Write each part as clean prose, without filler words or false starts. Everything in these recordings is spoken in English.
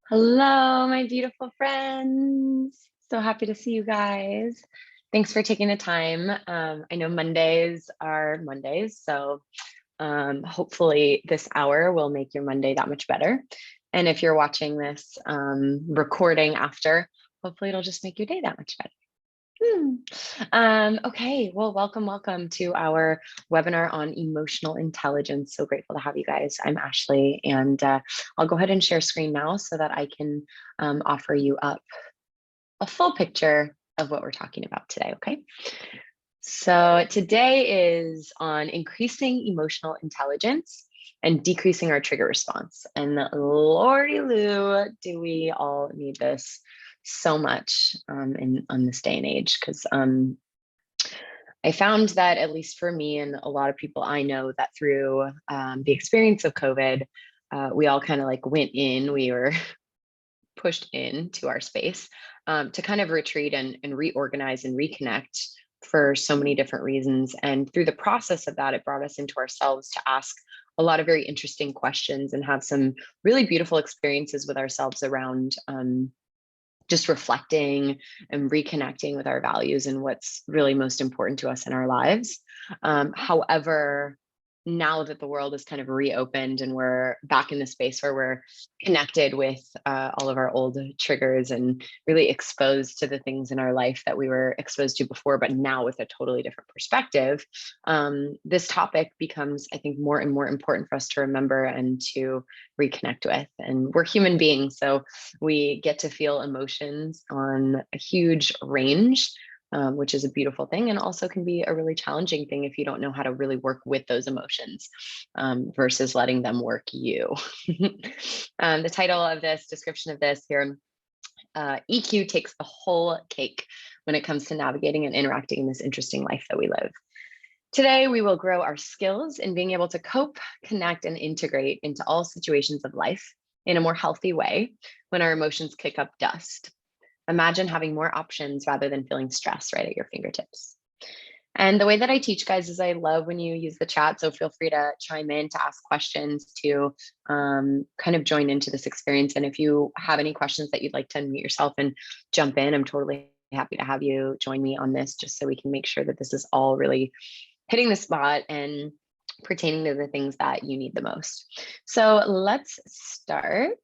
Hello, my beautiful friends. So happy to see you guys. Thanks for taking the time. I know Mondays are Mondays, so hopefully this hour will make your Monday that much better. And if you're watching this recording after, hopefully it'll just make your day that much better. Okay, well, welcome to our webinar on emotional intelligence. So grateful to have you guys. I'm Ashley, and I'll go ahead and share screen now so that I can offer you up a full picture of what we're talking about today, okay? So today is on increasing emotional intelligence and decreasing our trigger response. And lordy Lou, do we all need this so much on this day and age, because I found that, at least for me and a lot of people I know, that through the experience of COVID, we all kind of like went in, we were pushed into our space to kind of retreat and reorganize and reconnect for so many different reasons. And through the process of that, it brought us into ourselves to ask a lot of very interesting questions and have some really beautiful experiences with ourselves around just reflecting and reconnecting with our values and what's really most important to us in our lives. However, now that the world is kind of reopened and we're back in the space where we're connected with all of our old triggers and really exposed to the things in our life that we were exposed to before, but now with a totally different perspective, this topic becomes, I think, more and more important for us to remember and to reconnect with. And we're human beings, so we get to feel emotions on a huge range, which is a beautiful thing, and also can be a really challenging thing if you don't know how to really work with those emotions versus letting them work you. The title of this, description of this here, EQ takes the whole cake when it comes to navigating and interacting in this interesting life that we live. Today, we will grow our skills in being able to cope, connect, and integrate into all situations of life in a more healthy way when our emotions kick up dust. Imagine having more options rather than feeling stress right at your fingertips. And the way that I teach, guys, is I love when you use the chat. So feel free to chime in, to ask questions, to kind of join into this experience. And if you have any questions that you'd like to unmute yourself and jump in, I'm totally happy to have you join me on this, just so we can make sure that this is all really hitting the spot and pertaining to the things that you need the most. So let's start.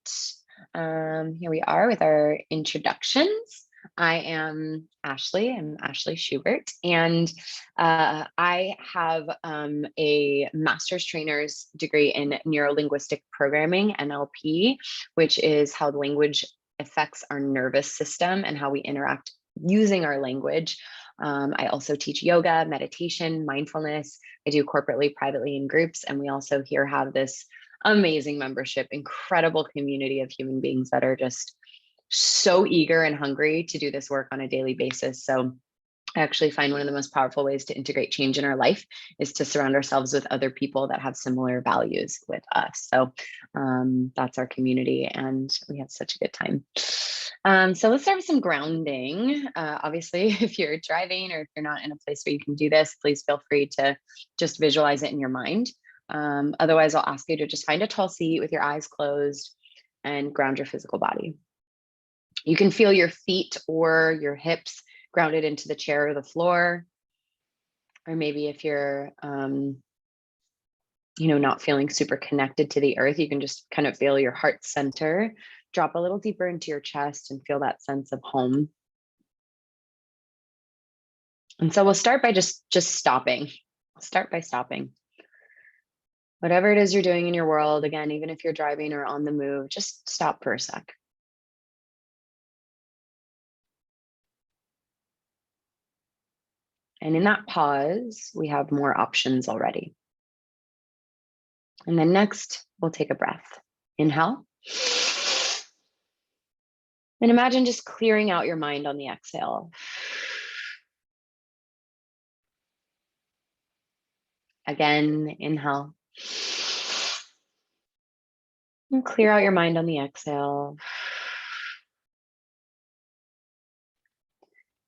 Here we are with our introductions. I am Ashley. I'm Ashley Schubert, and I have a master's trainer's degree in neuro-linguistic programming, NLP, which is how language affects our nervous system and how we interact using our language. I also teach yoga, meditation, mindfulness. I do corporately, privately, in groups, and we also here have this amazing membership, incredible community of human beings that are just so eager and hungry to do this work on a daily basis. So I actually find one of the most powerful ways to integrate change in our life is to surround ourselves with other people that have similar values with us. So that's our community, and we have such a good time. So let's start with some grounding. Obviously, if you're driving or if you're not in a place where you can do this, please feel free to just visualize it in your mind. Otherwise, I'll ask you to just find a tall seat with your eyes closed and ground your physical body. You can feel your feet or your hips grounded into the chair or the floor. Or maybe if you're, not feeling super connected to the earth, you can just kind of feel your heart center drop a little deeper into your chest and feel that sense of home. And so we'll start by just stopping. Start by stopping. Whatever it is you're doing in your world, again, even if you're driving or on the move, just stop for a sec. And in that pause, we have more options already. And then next, we'll take a breath. Inhale. And imagine just clearing out your mind on the exhale. Again, inhale. And clear out your mind on the exhale.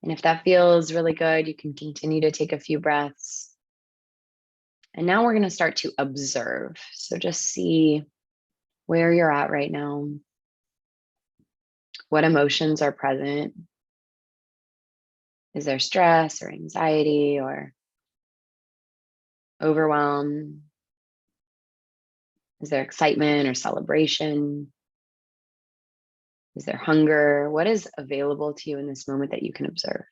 And if that feels really good, you can continue to take a few breaths. And now we're going to start to observe. So just see where you're at right now. What emotions are present? Is there stress or anxiety or overwhelm? Is there excitement or celebration? Is there hunger? What is available to you in this moment that you can observe?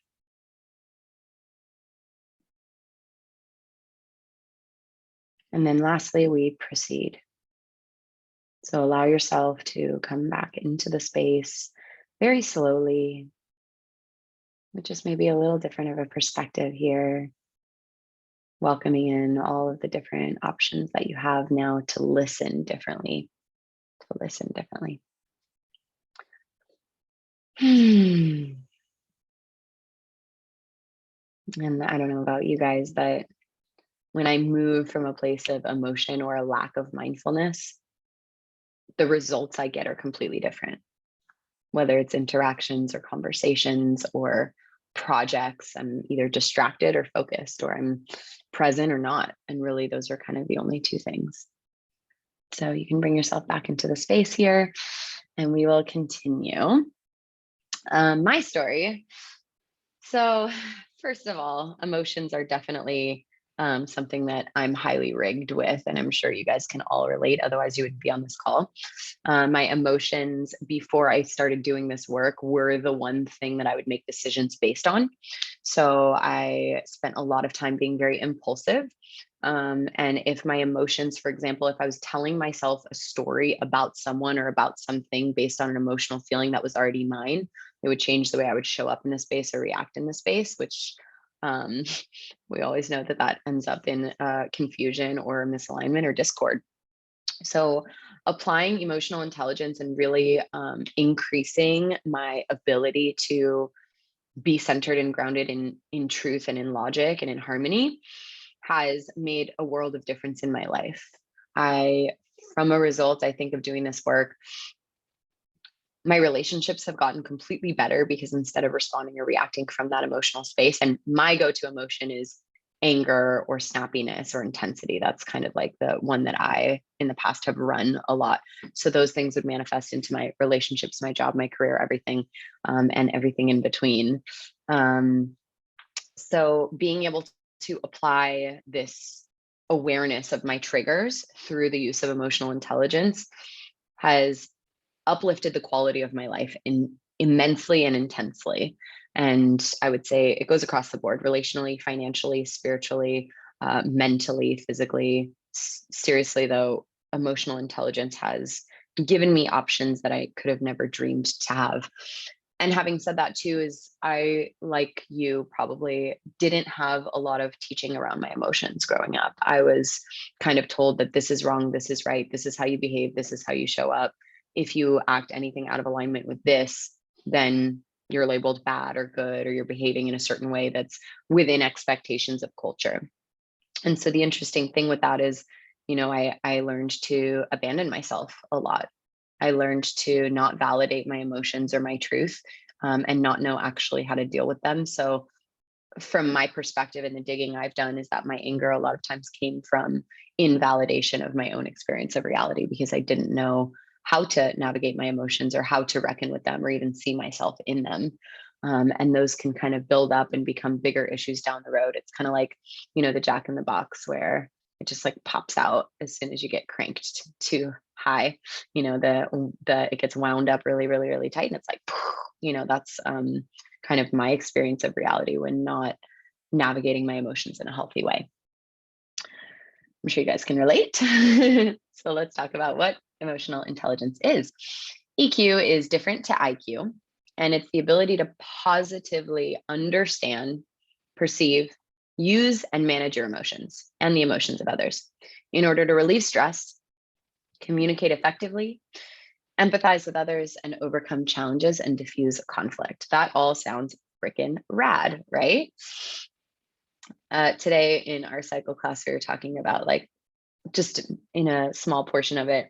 And then lastly, we proceed. So allow yourself to come back into the space very slowly, with just maybe a little different of a perspective here, welcoming in all of the different options that you have now to listen differently, to listen differently. And I don't know about you guys, but when I move from a place of emotion or a lack of mindfulness, the results I get are completely different, whether it's interactions or conversations or projects. I'm either distracted or focused, or I'm present or not. And really, those are kind of the only two things. So you can bring yourself back into the space here, and we will continue. My story. So, first of all, emotions are definitely something that I'm highly rigged with, and I'm sure you guys can all relate. Otherwise, you would be on this call. My emotions before I started doing this work were the one thing that I would make decisions based on. So I spent a lot of time being very impulsive. And if my emotions, for example, if I was telling myself a story about someone or about something based on an emotional feeling that was already mine, it would change the way I would show up in the space or react in the space, which um, we always know that that ends up in confusion or misalignment or discord. So, applying emotional intelligence and really increasing my ability to be centered and grounded in truth and in logic and in harmony has made a world of difference in my life. I, from a result, I think of doing this work, my relationships have gotten completely better because instead of responding or reacting from that emotional space, and my go-to emotion is anger or snappiness or intensity. That's kind of like the one that I in the past have run a lot. So those things would manifest into my relationships, my job, my career, everything, and everything in between. So being able to apply this awareness of my triggers through the use of emotional intelligence has uplifted the quality of my life immensely and intensely. And I would say it goes across the board, relationally, financially, spiritually, mentally, physically. Seriously, though, emotional intelligence has given me options that I could have never dreamed to have. And having said that too, is I, like you, probably didn't have a lot of teaching around my emotions growing up. I was kind of told that this is wrong, this is right, this is how you behave, this is how you show up. If you act anything out of alignment with this, then you're labeled bad or good, or you're behaving in a certain way that's within expectations of culture. And so the interesting thing with that is, I learned to abandon myself a lot. I learned to not validate my emotions or my truth, and not know actually how to deal with them. So from my perspective and the digging I've done is that my anger a lot of times came from invalidation of my own experience of reality, because I didn't know how to navigate my emotions or how to reckon with them or even see myself in them. And those can kind of build up and become bigger issues down the road. It's kind of like, the Jack in the Box where it just like pops out as soon as you get cranked too high. The it gets wound up really, really, really tight, and it's like, that's kind of my experience of reality when not navigating my emotions in a healthy way. I'm sure you guys can relate. So let's talk about what emotional intelligence is. EQ is different to IQ, and it's the ability to positively understand, perceive, use, and manage your emotions and the emotions of others in order to relieve stress, communicate effectively, empathize with others, and overcome challenges and diffuse conflict. That all sounds freaking rad, right? Today in our cycle class, we were talking about, like, just in a small portion of it,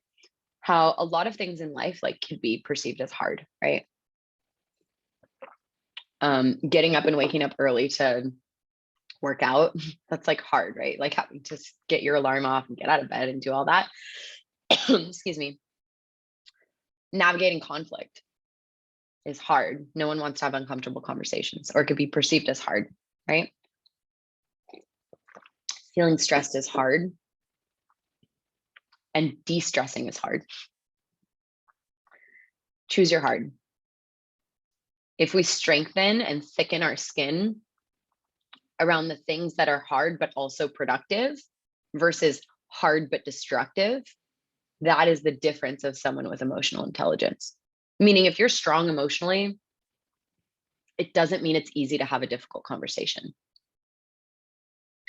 how a lot of things in life like could be perceived as hard, right? Getting up and waking up early to work out, that's like hard, right? Like having to get your alarm off and get out of bed and do all that. Excuse me. Navigating conflict, is hard. No one wants to have uncomfortable conversations, or it could be perceived as hard, right? Feeling stressed is hard, and de-stressing is hard. Choose your hard. If we strengthen and thicken our skin around the things that are hard but also productive versus hard but destructive, that is the difference of someone with emotional intelligence. Meaning, if you're strong emotionally, it doesn't mean it's easy to have a difficult conversation.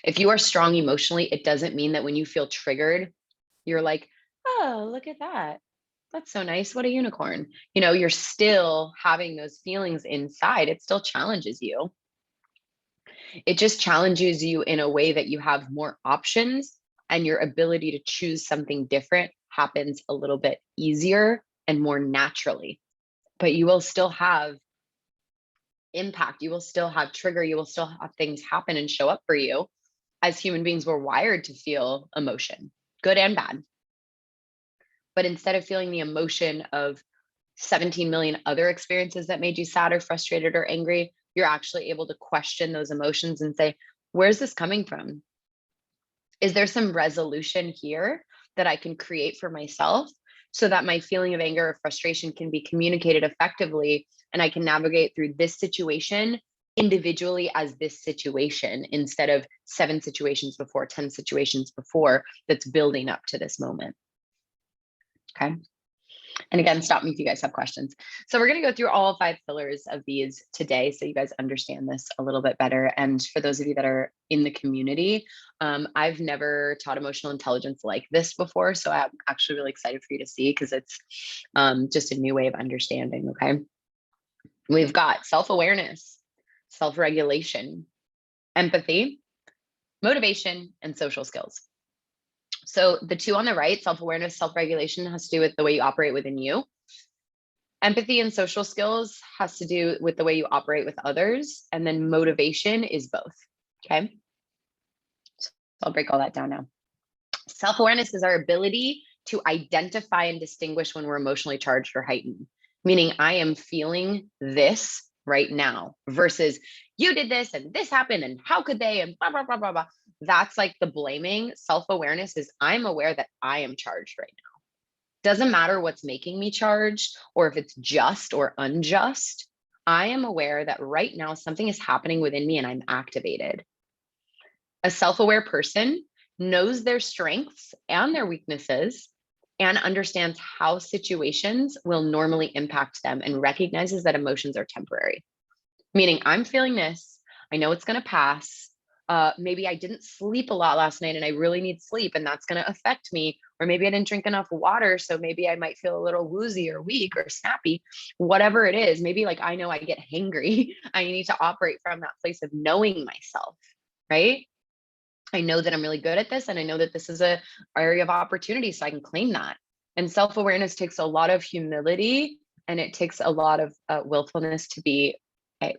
If you are strong emotionally, it doesn't mean that when you feel triggered, you're like, oh, look at that. That's so nice. What a unicorn. You know, you're still having those feelings inside. It still challenges you. It just challenges you in a way that you have more options, and your ability to choose something different happens a little bit easier and more naturally. But you will still have impact. You will still have trigger. You will still have things happen and show up for you. As human beings, we're wired to feel emotion, good and bad. But instead of feeling the emotion of 17 million other experiences that made you sad or frustrated or angry, you're actually able to question those emotions and say, where's this coming from? Is there some resolution here that I can create for myself so that my feeling of anger or frustration can be communicated effectively, and I can navigate through this situation individually as this situation instead of 7 situations before, 10 situations before, that's building up to this moment. Okay. And again, stop me if you guys have questions. So we're going to go through all 5 pillars of these today, so you guys understand this a little bit better. And for those of you that are in the community, I've never taught emotional intelligence like this before. So I'm actually really excited for you to see, because it's just a new way of understanding. Okay. We've got self-awareness, self-regulation, empathy, motivation, and social skills. So the 2 on the right, self-awareness, self-regulation, has to do with the way you operate within you. Empathy and social skills has to do with the way you operate with others. And then motivation is both. Okay. So I'll break all that down now. Self-awareness is our ability to identify and distinguish when we're emotionally charged or heightened, meaning I am feeling this right now versus you did this and this happened and how could they and blah, blah, blah, blah, blah. That's like the blaming. Self-awareness is I'm aware that I am charged right now. Doesn't matter what's making me charged or if it's just or unjust. I am aware that right now something is happening within me and I'm activated. A self-aware person knows their strengths and their weaknesses and understands how situations will normally impact them and recognizes that emotions are temporary. Meaning, I'm feeling this, I know it's going to pass. Maybe I didn't sleep a lot last night and I really need sleep, and that's going to affect me. Or maybe I didn't drink enough water, so maybe I might feel a little woozy or weak or snappy. Whatever it is, maybe like I know I get hangry. I need to operate from that place of knowing myself, right? I know that I'm really good at this, and I know that this is an area of opportunity, so I can claim that. And self-awareness takes a lot of humility, and it takes a lot of willfulness to be,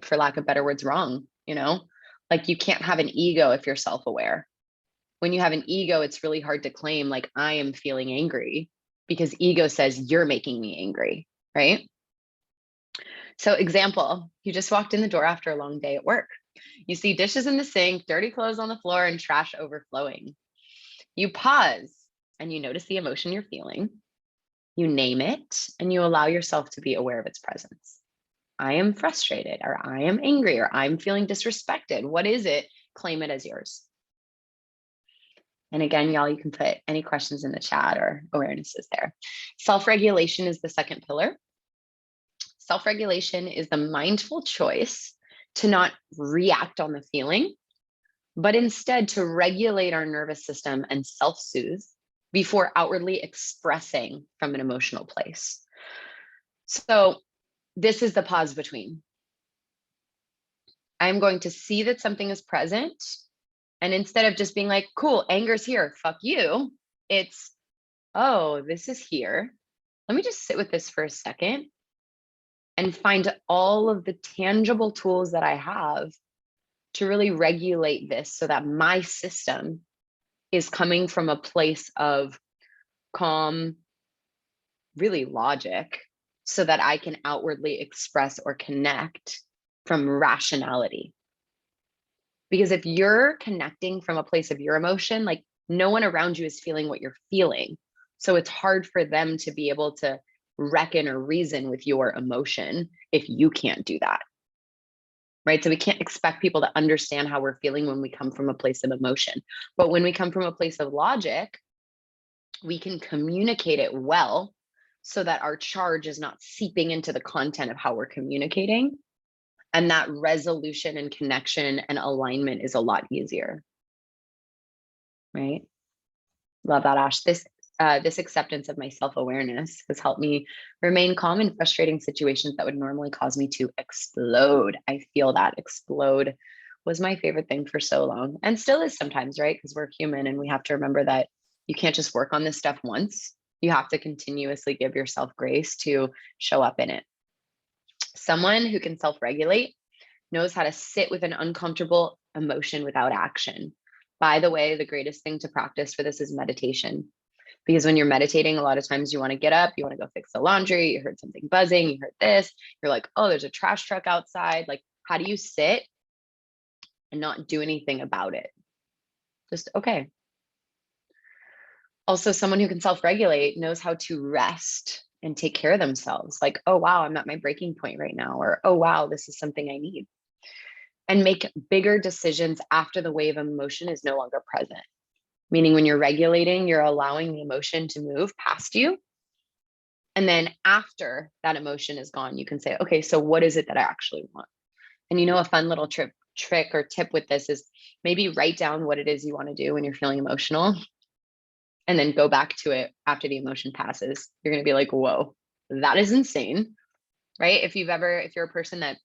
for lack of better words, wrong. You know, like you can't have an ego if you're self-aware. When you have an ego, it's really hard to claim like I am feeling angry, because ego says you're making me angry, right? So example, you just walked in the door after a long day at work. You see dishes in the sink, dirty clothes on the floor, and trash overflowing. You pause and you notice the emotion you're feeling. You name it and you allow yourself to be aware of its presence. I am frustrated, or I am angry, or I'm feeling disrespected. What is it? Claim it as yours. And again, y'all, you can put any questions in the chat or awarenesses there. Self-regulation is the second pillar. Self-regulation is the mindful choice to not react on the feeling, but instead to regulate our nervous system and self-soothe before outwardly expressing from an emotional place. So this is the pause between. I'm going to see that something is present. And instead of just being like, cool, anger's here, fuck you, it's, oh, this is here. Let me just sit with this for a second and find all of the tangible tools that I have to really regulate this so that my system is coming from a place of calm, really logic, so that I can outwardly express or connect from rationality. Because if you're connecting from a place of your emotion, like no one around you is feeling what you're feeling. So it's hard for them to be able to reckon or reason with your emotion if you can't do that. Right? So we can't expect people to understand how we're feeling when we come from a place of emotion. But when we come from a place of logic, we can communicate it well so that our charge is not seeping into the content of how we're communicating. And that resolution and connection and alignment is a lot easier. Right? Love that, Ash. This acceptance of my self-awareness has helped me remain calm in frustrating situations that would normally cause me to explode. I feel that explode was my favorite thing for so long, and still is sometimes, right? Because we're human and we have to remember that you can't just work on this stuff once. You have to continuously give yourself grace to show up in it. Someone who can self-regulate knows how to sit with an uncomfortable emotion without action. By the way, the greatest thing to practice for this is meditation. Because when you're meditating, a lot of times you want to get up, you want to go fix the laundry, you heard something buzzing, you heard this, you're like, oh, there's a trash truck outside. Like, how do you sit and not do anything about it? Just, okay. Also, someone who can self-regulate knows how to rest and take care of themselves. Like, oh, wow, I'm at my breaking point right now. Or, oh, wow, this is something I need. And make bigger decisions after the wave of emotion is no longer present. Meaning when you're regulating, you're allowing the emotion to move past you. And then after that emotion is gone, you can say, okay, so what is it that I actually want? And a fun little trick or tip with this is maybe write down what it is you want to do when you're feeling emotional and then go back to it after the emotion passes. You're going to be like, whoa, that is insane, right? If you're a person that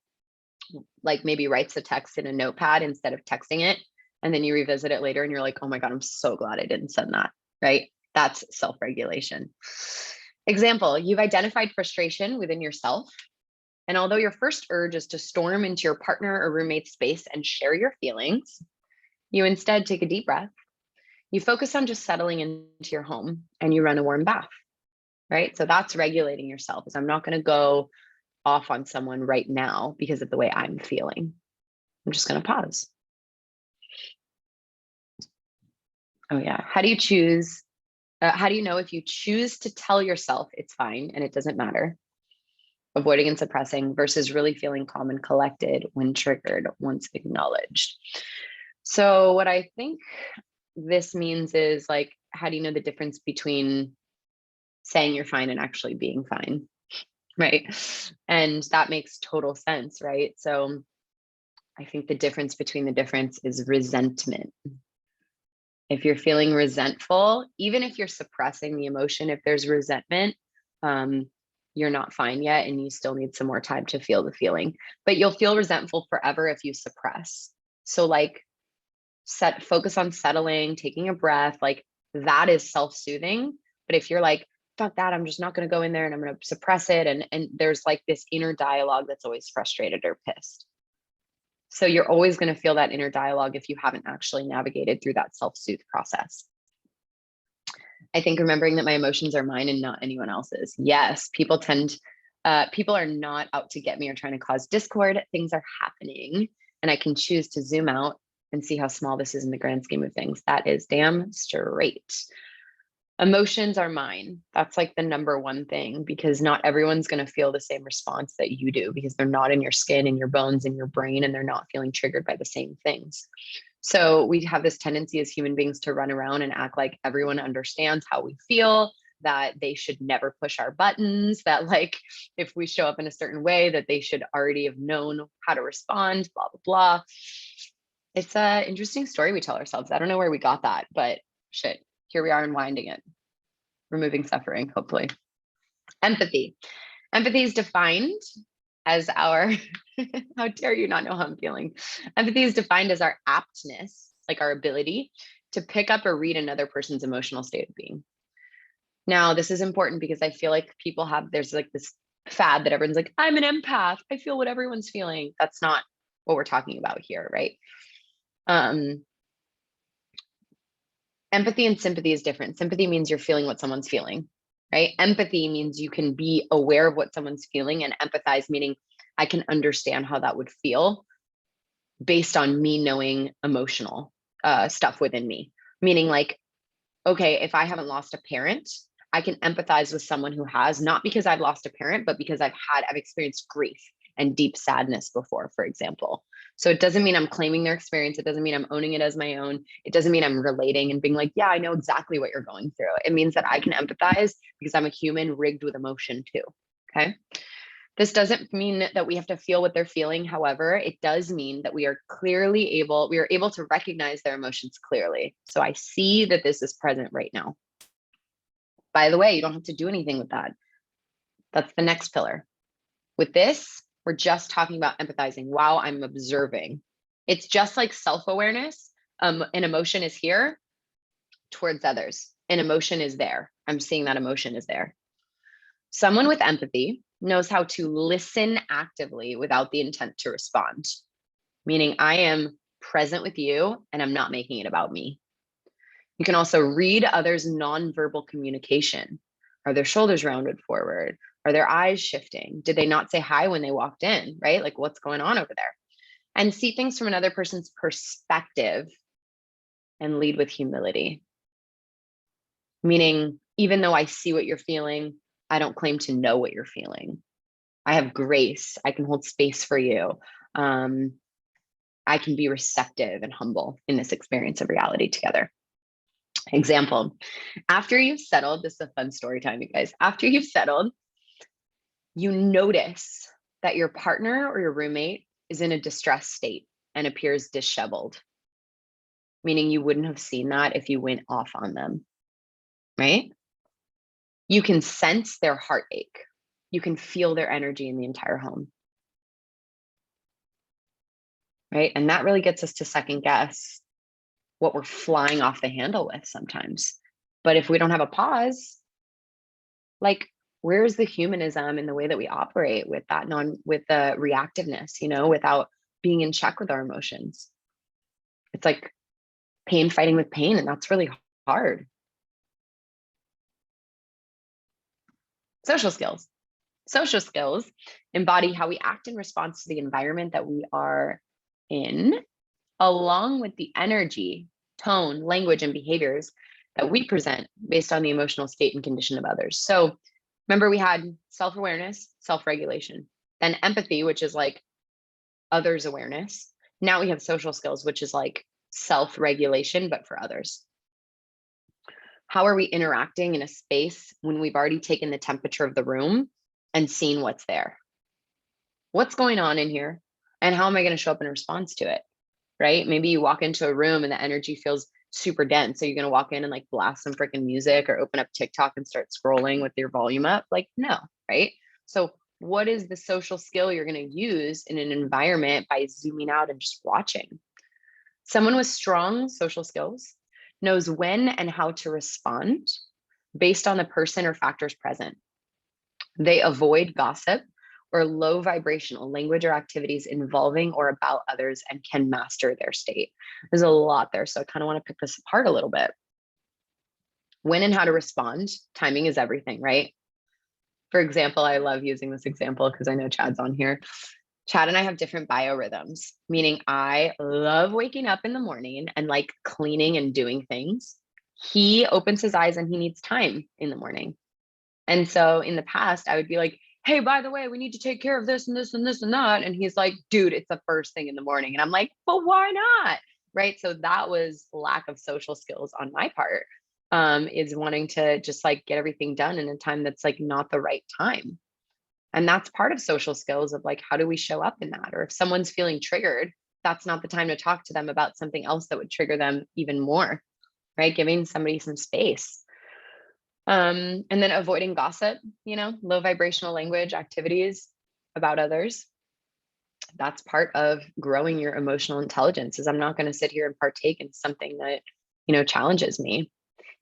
like maybe writes a text in a notepad instead of texting it, and then you revisit it later and you're like, oh my God, I'm so glad I didn't send that, right? That's self-regulation. Example, you've identified frustration within yourself. And although your first urge is to storm into your partner or roommate's space and share your feelings, you instead take a deep breath. You focus on just settling into your home and you run a warm bath, right? So that's regulating yourself. Is I'm not going to go off on someone right now because of the way I'm feeling. I'm just going to pause. Oh yeah. How do you choose? How do you know if you choose to tell yourself it's fine and it doesn't matter? Avoiding and suppressing versus really feeling calm and collected when triggered once acknowledged. So what I think this means is like, how do you know the difference between saying you're fine and actually being fine? Right. And that makes total sense, right? So I think the difference is resentment. If you're feeling resentful, even if you're suppressing the emotion, if there's resentment, you're not fine yet and you still need some more time to feel the feeling. But you'll feel resentful forever if you suppress. So like focus on settling, taking a breath, like that is self-soothing. But if you're like, fuck that, I'm just not going to go in there and I'm going to suppress it. And there's like this inner dialogue that's always frustrated or pissed. So you're always going to feel that inner dialogue if you haven't actually navigated through that self-soothe process. I think remembering that my emotions are mine and not anyone else's. Yes, people are not out to get me or trying to cause discord. Things are happening and I can choose to zoom out and see how small this is in the grand scheme of things. That is damn straight. Emotions are mine. That's like the number one thing, because not everyone's going to feel the same response that you do because they're not in your skin and your bones and your brain, and they're not feeling triggered by the same things. So we have this tendency as human beings to run around and act like everyone understands how we feel, that they should never push our buttons, that like if we show up in a certain way that they should already have known how to respond, blah, blah, blah. It's an interesting story we tell ourselves. I don't know where we got that, but shit, here we are unwinding it, removing suffering, hopefully. Empathy. Empathy is defined as our, how dare you not know how I'm feeling? Empathy is defined as our aptness, like our ability to pick up or read another person's emotional state of being. Now, this is important because I feel like there's like this fad that everyone's like, I'm an empath. I feel what everyone's feeling. That's not what we're talking about here, right? Empathy and sympathy is different. Sympathy means you're feeling what someone's feeling. right? Empathy means you can be aware of what someone's feeling, and empathize meaning I can understand how that would feel based on me knowing emotional stuff within me. Meaning like, okay, if I haven't lost a parent, I can empathize with someone who has, not because I've lost a parent, but because I've experienced grief and deep sadness before, for example. So it doesn't mean I'm claiming their experience. It doesn't mean I'm owning it as my own. It doesn't mean I'm relating and being like, yeah, I know exactly what you're going through. It means that I can empathize because I'm a human rigged with emotion too. Okay. This doesn't mean that we have to feel what they're feeling. However, it does mean that we are able to recognize their emotions clearly. So I see that this is present right now. By the way, you don't have to do anything with that. That's the next pillar. With this, we're just talking about empathizing while I'm observing. It's just like self-awareness. An emotion is here towards others. An emotion is there. I'm seeing that emotion is there. Someone with empathy knows how to listen actively without the intent to respond, meaning I am present with you and I'm not making it about me. You can also read others' nonverbal communication. Are their shoulders rounded forward? Are their eyes shifting? Did they not say hi when they walked in, right? Like what's going on over there? And see things from another person's perspective and lead with humility. Meaning, even though I see what you're feeling, I don't claim to know what you're feeling. I have grace. I can hold space for you. I can be receptive and humble in this experience of reality together. Example, after you've settled, this is a fun story time, you guys. After you've settled, you notice that your partner or your roommate is in a distressed state and appears disheveled, meaning you wouldn't have seen that if you went off on them, right? You can sense their heartache. You can feel their energy in the entire home, right? And that really gets us to second guess what we're flying off the handle with sometimes. But if we don't have a pause, like where's the humanism in the way that we operate with with the reactiveness, without being in check with our emotions? It's like pain fighting with pain, and that's really hard. Social skills. Social skills embody how we act in response to the environment that we are in, along with the energy, tone, language, and behaviors that we present based on the emotional state and condition of others. So remember, we had self-awareness, self-regulation, then empathy, which is like others' awareness. Now we have social skills, which is like self-regulation, but for others. How are we interacting in a space when we've already taken the temperature of the room and seen what's there? What's going on in here? And how am I going to show up in response to it? Right? Maybe you walk into a room and the energy feels super dense. So you're going to walk in and like blast some freaking music or open up TikTok and start scrolling with your volume up. Like, no, right? So what is the social skill you're going to use in an environment by zooming out and just watching? Someone with strong social skills knows when and how to respond based on the person or factors present. They avoid gossip or low vibrational language or activities involving or about others and can master their state. There's a lot there, so I kind of want to pick this apart a little bit. When and how to respond, timing is everything, right? For example, I love using this example because I know Chad's on here. Chad and I have different biorhythms, meaning I love waking up in the morning and like cleaning and doing things. He opens his eyes and he needs time in the morning. And so in the past, I would be like, hey, by the way, we need to take care of this and this and this and that. And he's like, dude, it's the first thing in the morning. And I'm like, but why not? Right. So that was lack of social skills on my part, is wanting to just like get everything done in a time that's like not the right time. And that's part of social skills of like, how do we show up in that? Or if someone's feeling triggered, that's not the time to talk to them about something else that would trigger them even more, right? Giving somebody some space. And then avoiding gossip, low vibrational language, activities about others. That's part of growing your emotional intelligence, is I'm not going to sit here and partake in something that, challenges me.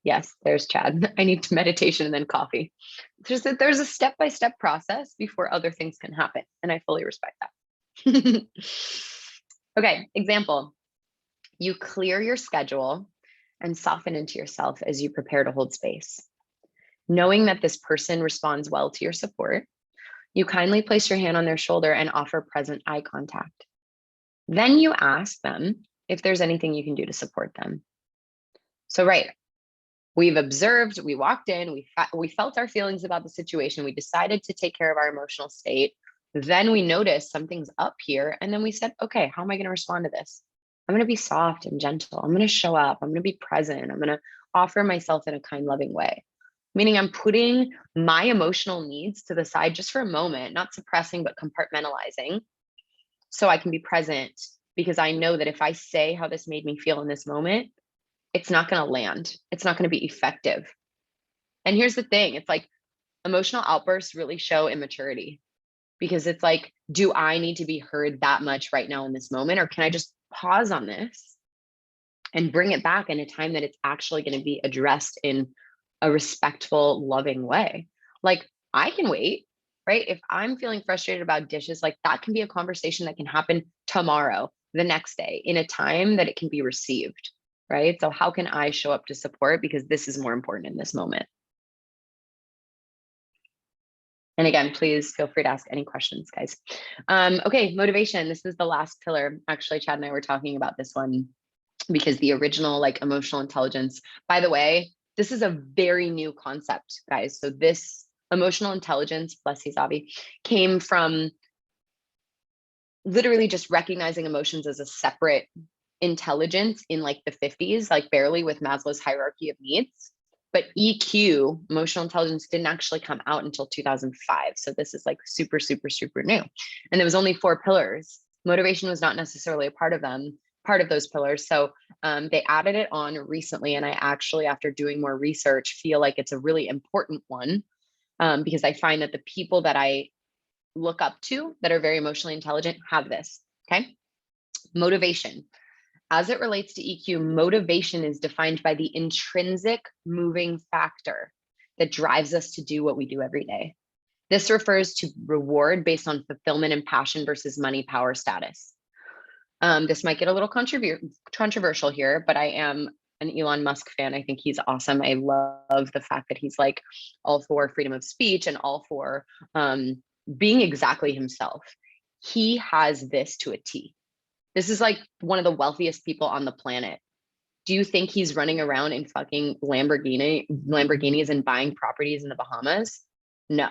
Yes, there's Chad. I need meditation and then coffee. There's a step-by-step process before other things can happen. And I fully respect that. Okay, example. You clear your schedule and soften into yourself as you prepare to hold space. Knowing that this person responds well to your support, you kindly place your hand on their shoulder and offer present eye contact. Then you ask them if there's anything you can do to support them. So, right, we've observed, we walked in, we felt our feelings about the situation, we decided to take care of our emotional state. Then we noticed something's up here. And then we said, okay, how am I going to respond to this? I'm going to be soft and gentle. I'm going to show up. I'm going to be present. I'm going to offer myself in a kind, loving way. Meaning I'm putting my emotional needs to the side just for a moment, not suppressing, but compartmentalizing so I can be present, because I know that if I say how this made me feel in this moment, it's not going to land. It's not going to be effective. And here's the thing. It's like emotional outbursts really show immaturity, because it's like, do I need to be heard that much right now in this moment? Or can I just pause on this and bring it back in a time that it's actually going to be addressed in a respectful, loving way? Like, I can wait, right? If I'm feeling frustrated about dishes, like that can be a conversation that can happen tomorrow, the next day, in a time that it can be received, right? So how can I show up to support? Because this is more important in this moment. And again, please feel free to ask any questions, guys. Okay, motivation. This is the last pillar. Actually, Chad and I were talking about this one because the original, like, emotional intelligence, by the way, this is a very new concept, guys. So this emotional intelligence, bless you, Zavi, came from literally just recognizing emotions as a separate intelligence in like the 50s, like barely, with Maslow's hierarchy of needs. But EQ, emotional intelligence, didn't actually come out until 2005. So this is like super, super, super new. And there was only 4 pillars. Motivation was not necessarily a part of those pillars. So they added it on recently. And I actually, after doing more research, feel like it's a really important one, because I find that the people that I look up to that are very emotionally intelligent have this. Okay. Motivation. As it relates to EQ, motivation is defined by the intrinsic moving factor that drives us to do what we do every day. This refers to reward based on fulfillment and passion versus money, power, status. This might get a little controversial here, but I am an Elon Musk fan. I think he's awesome. I love the fact that he's like all for freedom of speech and all for being exactly himself. He has this to a T. This is like one of the wealthiest people on the planet. Do you think he's running around in fucking Lamborghinis and buying properties in the Bahamas? No.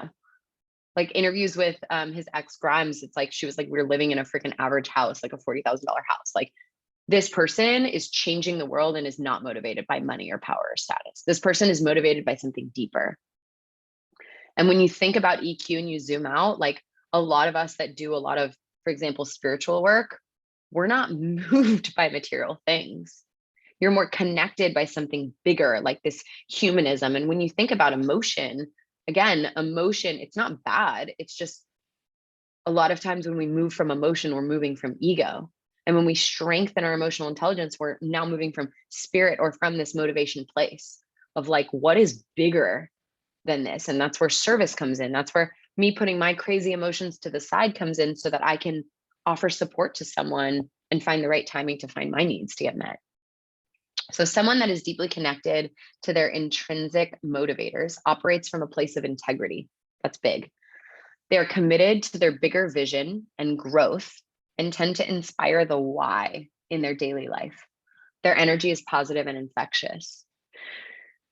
Like, interviews with his ex Grimes, it's like she was like, we're living in a freaking average house, like a $40,000 house. Like, this person is changing the world and is not motivated by money or power or status. This person is motivated by something deeper. And when you think about EQ and you zoom out, like a lot of us that do a lot of, for example, spiritual work, we're not moved by material things. You're more connected by something bigger, like this humanism. And when you think about emotion, again, emotion, it's not bad. It's just a lot of times when we move from emotion, we're moving from ego. And when we strengthen our emotional intelligence, we're now moving from spirit, or from this motivation place of like, what is bigger than this? And that's where service comes in. That's where me putting my crazy emotions to the side comes in, so that I can offer support to someone and find the right timing to find my needs to get met. So someone that is deeply connected to their intrinsic motivators operates from a place of integrity. That's big. They are committed to their bigger vision and growth, and tend to inspire the why in their daily life. Their energy is positive and infectious.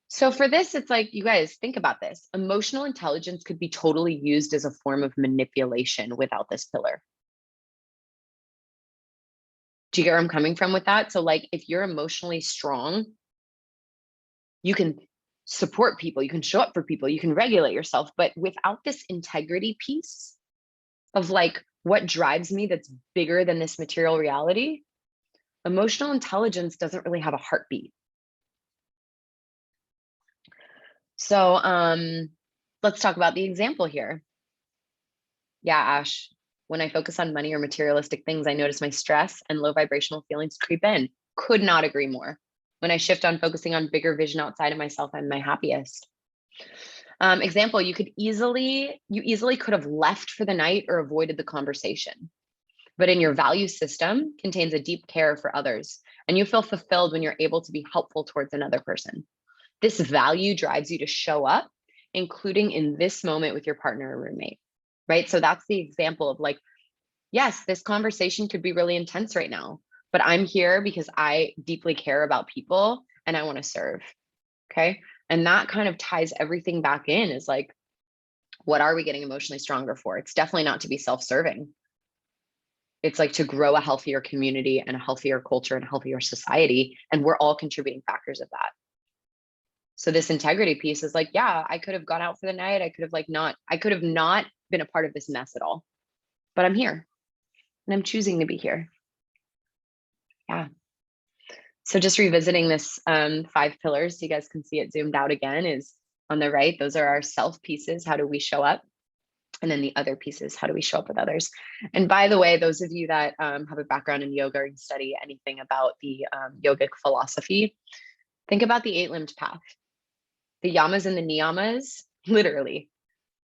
So for this, it's like, you guys think about this. Emotional intelligence could be totally used as a form of manipulation without this pillar. Do you get where I'm coming from with that? So like, if you're emotionally strong, you can support people, you can show up for people, you can regulate yourself. But without this integrity piece of like, what drives me that's bigger than this material reality, emotional intelligence doesn't really have a heartbeat. So let's talk about the example here. Yeah, Ash, when I focus on money or materialistic things, I notice my stress and low vibrational feelings creep in. Could not agree more. When I shift on focusing on bigger vision outside of myself, I'm my happiest. Example, you easily could have left for the night or avoided the conversation. But in your value system contains a deep care for others, and you feel fulfilled when you're able to be helpful towards another person. This value drives you to show up including in this moment with your partner or roommate, right? So that's the example of like, yes, this conversation could be really intense right now, but I'm here because I deeply care about people and I want to serve. Okay. And that kind of ties everything back in, is like, what are we getting emotionally stronger for? It's definitely not to be self-serving. It's like to grow a healthier community and a healthier culture and a healthier society. And we're all contributing factors of that. So this integrity piece is like, yeah, I could have gone out for the night. I could have not been a part of this mess at all, but I'm here and I'm choosing to be here. Yeah. So just revisiting this 5 pillars, so you guys can see it zoomed out again, is on the right. Those are our self pieces. How do we show up? And then the other pieces, how do we show up with others? And by the way, those of you that have a background in yoga or study anything about the yogic philosophy, think about the 8-limbed path. The yamas and the niyamas, literally,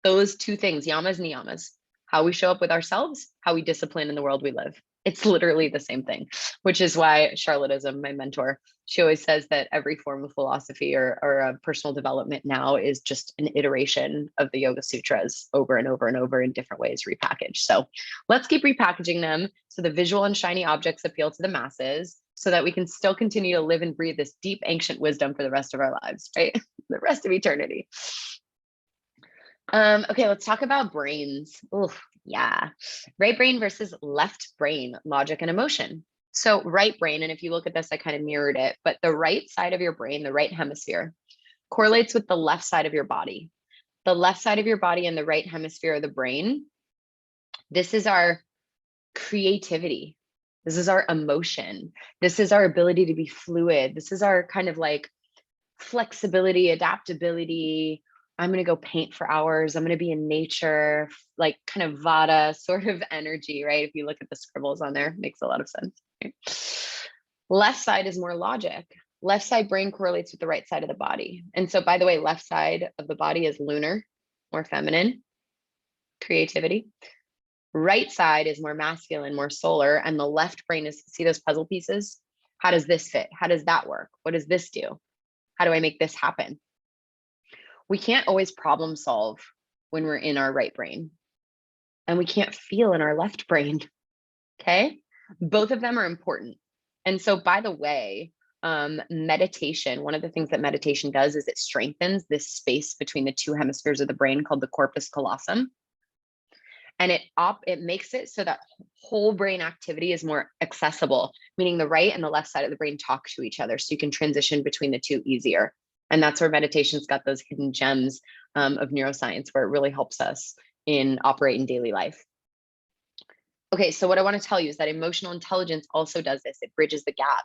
those 2 things, yamas, niyamas, how we show up with ourselves, how we discipline in the world we live. It's literally the same thing, which is why Charlottism, my mentor, she always says that every form of philosophy or personal development now is just an iteration of the Yoga Sutras over and over and over in different ways repackaged. So let's keep repackaging them so the visual and shiny objects appeal to the masses, so that we can still continue to live and breathe this deep ancient wisdom for the rest of our lives, right? The rest of eternity. Okay, let's talk about brains. Oof, yeah. Right brain versus left brain, logic and emotion. So right brain, and if you look at this, I kind of mirrored it, but the right side of your brain, the right hemisphere, correlates with the left side of your body. The left side of your body and the right hemisphere of the brain, this is our creativity. This is our emotion. This is our ability to be fluid. This is our kind of like flexibility, adaptability. I'm going to go paint for hours. I'm going to be in nature, like kind of Vata sort of energy, right? If you look at the scribbles on there, it makes a lot of sense. Right? Left side is more logic. Left side brain correlates with the right side of the body. And so, by the way, left side of the body is lunar, more feminine, creativity. Right side is more masculine, more solar. And the left brain is, see those puzzle pieces? How does this fit? How does that work? What does this do? How do I make this happen? We can't always problem solve when we're in our right brain, and we can't feel in our left brain. Okay. Both of them are important. And so, by the way, meditation, one of the things that meditation does is it strengthens this space between the 2 hemispheres of the brain called the corpus callosum. And it makes it so that whole brain activity is more accessible, meaning the right and the left side of the brain talk to each other. So you can transition between the 2 easier. And that's where meditation's got those hidden gems of neuroscience, where it really helps us operate in daily life. Okay, so what I want to tell you is that emotional intelligence also does this. It bridges the gap.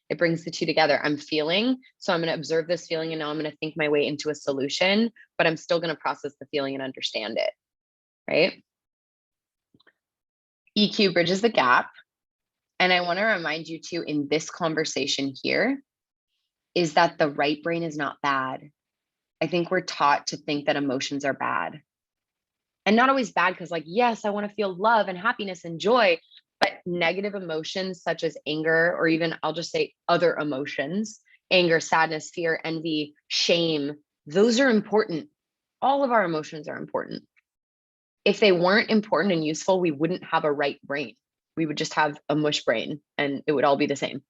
It brings the 2 together. I'm feeling, so I'm going to observe this feeling, and now I'm going to think my way into a solution, but I'm still going to process the feeling and understand it, right? EQ bridges the gap. And I want to remind you too, in this conversation here, is that the right brain is not bad. I think we're taught to think that emotions are bad. And not always bad, because like, yes, I want to feel love and happiness and joy, but negative emotions such as anger, or even I'll just say other emotions, anger, sadness, fear, envy, shame, those are important. All of our emotions are important. If they weren't important and useful, we wouldn't have a right brain. We would just have a mush brain and it would all be the same,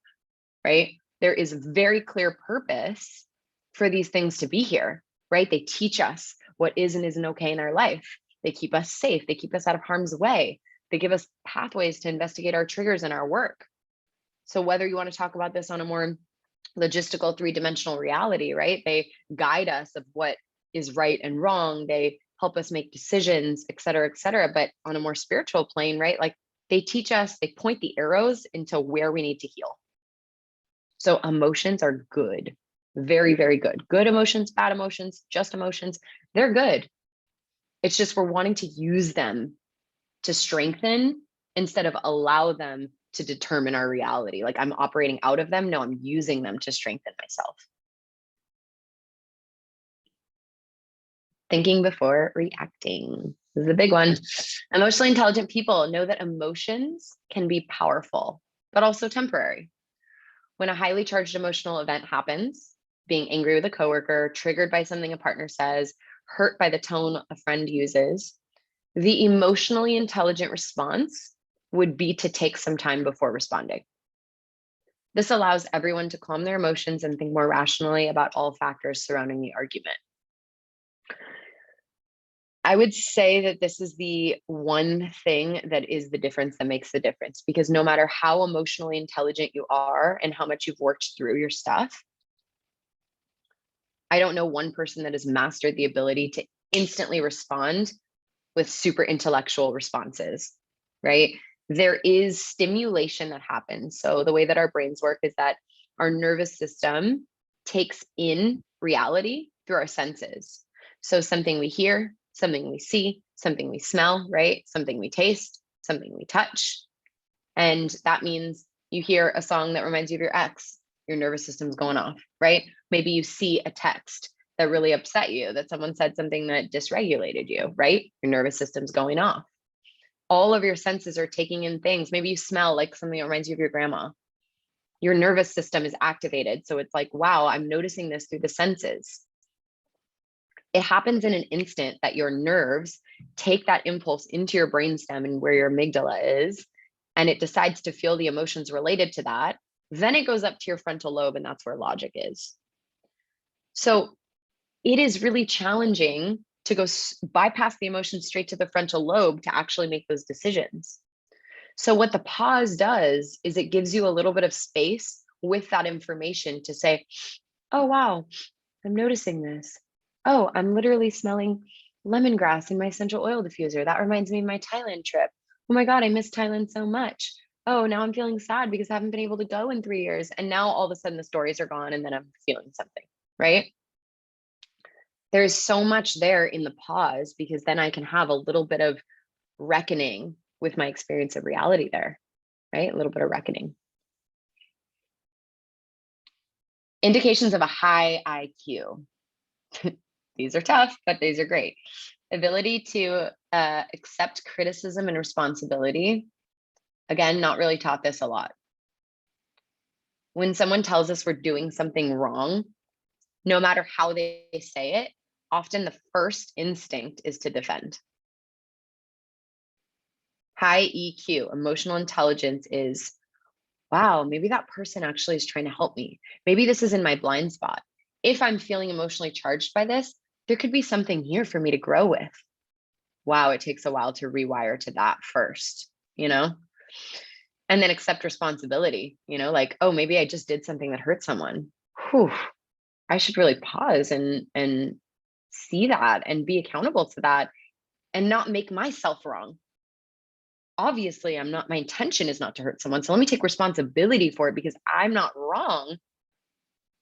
right? There is very clear purpose for these things to be here, right? They teach us what is and isn't okay in our life. They keep us safe. They keep us out of harm's way. They give us pathways to investigate our triggers in our work. So whether you want to talk about this on a more logistical 3-dimensional reality, right? They guide us of what is right and wrong. They help us make decisions, et cetera, et cetera. But on a more spiritual plane, right? Like they teach us, they point the arrows into where we need to heal. So emotions are good, very, very good. Good emotions, bad emotions, just emotions, they're good. It's just we're wanting to use them to strengthen instead of allow them to determine our reality. Like I'm operating out of them. No, I'm using them to strengthen myself. Thinking before reacting. This is a big one. Emotionally intelligent people know that emotions can be powerful, but also temporary. When a highly charged emotional event happens, being angry with a coworker, triggered by something a partner says, hurt by the tone a friend uses, the emotionally intelligent response would be to take some time before responding. This allows everyone to calm their emotions and think more rationally about all factors surrounding the argument. I would say that this is the one thing that is the difference that makes the difference, because no matter how emotionally intelligent you are and how much you've worked through your stuff, I don't know one person that has mastered the ability to instantly respond with super intellectual responses, right? There is stimulation that happens. So the way that our brains work is that our nervous system takes in reality through our senses. So something we hear, something we see, something we smell, right? Something we taste, something we touch. And that means you hear a song that reminds you of your ex, your nervous system's going off, right? Maybe you see a text that really upset you, that someone said something that dysregulated you, right? Your nervous system's going off. All of your senses are taking in things. Maybe you smell like something that reminds you of your grandma. Your nervous system is activated. So it's like, wow, I'm noticing this through the senses. It happens in an instant that your nerves take that impulse into your brainstem and where your amygdala is, and it decides to feel the emotions related to that. Then it goes up to your frontal lobe, and that's where logic is. So it is really challenging to go bypass the emotions straight to the frontal lobe to actually make those decisions. So what the pause does is it gives you a little bit of space with that information to say, oh, wow, I'm noticing this. Oh, I'm literally smelling lemongrass in my essential oil diffuser. That reminds me of my Thailand trip. Oh my God, I miss Thailand so much. Oh, now I'm feeling sad because I haven't been able to go in 3 years. And now all of a sudden the stories are gone and then I'm feeling something, right? There's so much there in the pause because then I can have a little bit of reckoning with my experience of reality there, right? A little bit of reckoning. Indications of a high IQ. These are tough, but these are great. Ability to accept criticism and responsibility. Again, not really taught this a lot. When someone tells us we're doing something wrong, no matter how they say it, often the first instinct is to defend. High EQ, emotional intelligence, is, wow, maybe that person actually is trying to help me. Maybe this is in my blind spot. If I'm feeling emotionally charged by this, there could be something here for me to grow with. Wow, it takes a while to rewire to that first, and then accept responsibility, like, oh, maybe I just did something that hurt someone. Whew, I should really pause and see that and be accountable to that and not make myself wrong. Obviously, my intention is not to hurt someone. So let me take responsibility for it because I'm not wrong.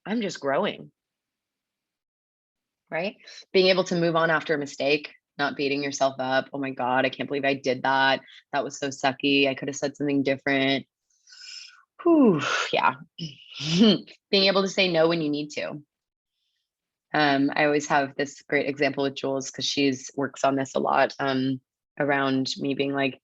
I'm just growing, right? Being able to move on after a mistake, not beating yourself up. Oh my God, I can't believe I did that. That was so sucky. I could have said something different. Whew, yeah. Being able to say no when you need to. I always have this great example with Jules because she's works on this a lot around me being like,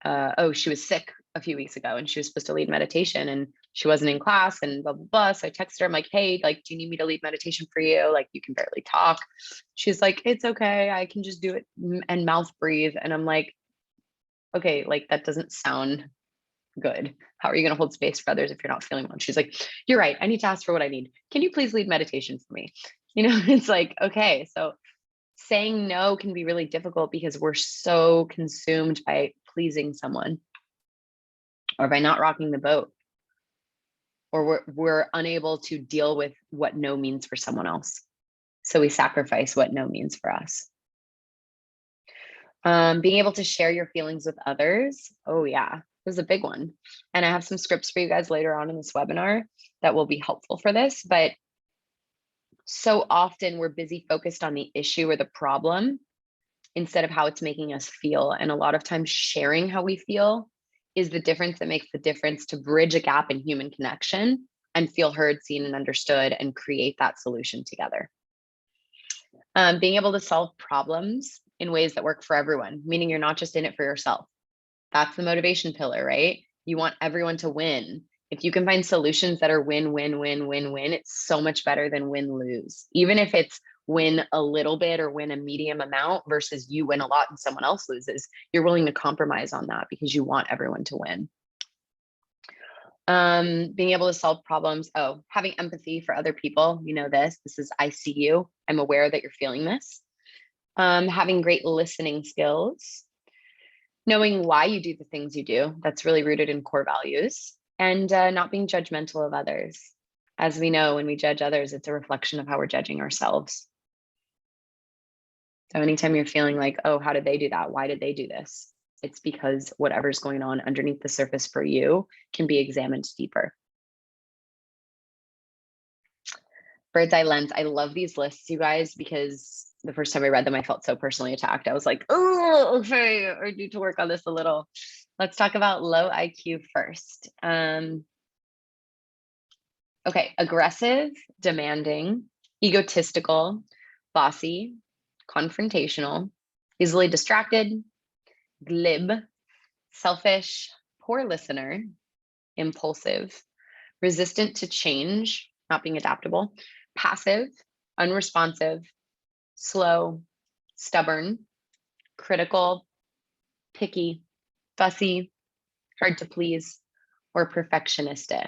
oh, she was sick a few weeks ago and she was supposed to lead meditation and she wasn't in class and blah, blah, blah. So I texted her, I'm like, hey, like, do you need me to lead meditation for you? Like, you can barely talk. She's like, it's okay. I can just do it and mouth breathe. And I'm like, okay, like that doesn't sound good. How are you going to hold space for others if you're not feeling well? She's like, you're right. I need to ask for what I need. Can you please lead meditation for me? It's like, okay. So saying no can be really difficult because we're so consumed by pleasing someone or by not rocking the boat, or we're unable to deal with what no means for someone else. So we sacrifice what no means for us. Being able to share your feelings with others. Oh yeah, this is a big one. And I have some scripts for you guys later on in this webinar that will be helpful for this, but so often we're busy focused on the issue or the problem instead of how it's making us feel. And a lot of times sharing how we feel is the difference that makes the difference to bridge a gap in human connection and feel heard, seen, and understood and create that solution together. Being able to solve problems in ways that work for everyone, meaning you're not just in it for yourself. That's the motivation pillar, right? You want everyone to win. If you can find solutions that are win, win, win, win, win, it's so much better than win, lose. Even if it's win a little bit or win a medium amount versus you win a lot and someone else loses. You're willing to compromise on that because you want everyone to win. Being able to solve problems. Oh, having empathy for other people. You know, this is, I see you. I'm aware that you're feeling this. Having great listening skills. Knowing why you do the things you do. That's really rooted in core values. And not being judgmental of others. As we know, when we judge others, it's a reflection of how we're judging ourselves. So anytime you're feeling like, oh, how did they do that? Why did they do this? It's because whatever's going on underneath the surface for you can be examined deeper. Bird's eye lens. I love these lists, you guys, because the first time I read them, I felt so personally attacked. I was like, oh, okay, I need to work on this a little. Let's talk about low IQ first. Okay, aggressive, demanding, egotistical, bossy, confrontational, easily distracted, glib, selfish, poor listener, impulsive, resistant to change, not being adaptable, passive, unresponsive, slow, stubborn, critical, picky, fussy, hard to please, or perfectionistic.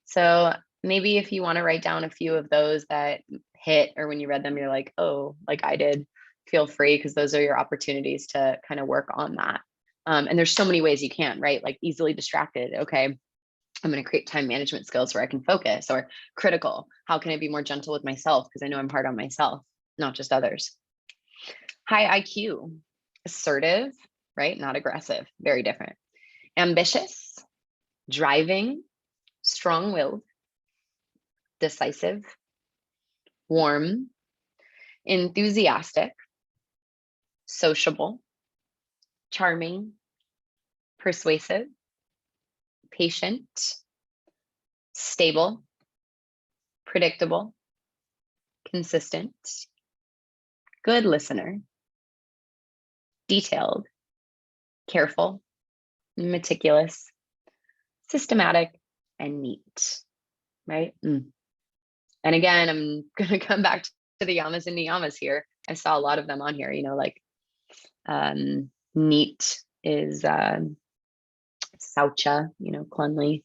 So maybe if you want to write down a few of those that hit, or when you read them, you're like, oh, like I did, feel free, because those are your opportunities to kind of work on that. And there's so many ways you can, right? Like easily distracted. Okay, I'm going to create time management skills where I can focus. Or critical, how can I be more gentle with myself? Because I know I'm hard on myself, not just others. High IQ, assertive, right? Not aggressive, very different. Ambitious, driving, strong-willed, decisive, warm, enthusiastic, sociable, charming, persuasive, patient, stable, predictable, consistent, good listener, detailed, careful, meticulous, systematic, and neat, right? And again, I'm going to come back to the yamas and niyamas here. I saw a lot of them on here, you know, like neat is saucha, you know, cleanly,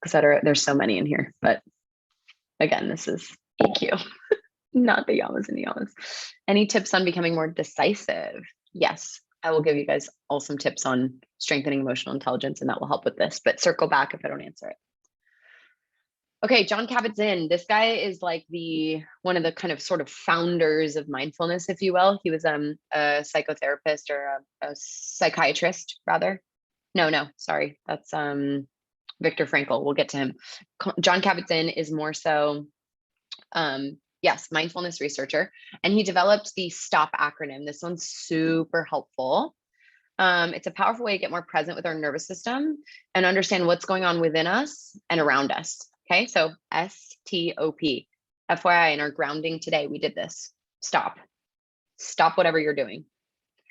etc. There's so many in here, but again, this is EQ, not the yamas and niyamas. Any tips on becoming more decisive? Yes, I will give you guys all some tips on strengthening emotional intelligence, and that will help with this, but circle back if I don't answer it. Okay, Jon Kabat-Zinn. This guy is like one of the kind of sort of founders of mindfulness, if you will. He was a psychotherapist, or a psychiatrist, rather. No, sorry. That's Viktor Frankl. We'll get to him. Jon Kabat-Zinn is more so, yes, mindfulness researcher. And he developed the STOP acronym. This one's super helpful. It's a powerful way to get more present with our nervous system and understand what's going on within us and around us. Okay, so STOP. FYI, in our grounding today, we did this. Stop. Stop whatever you're doing.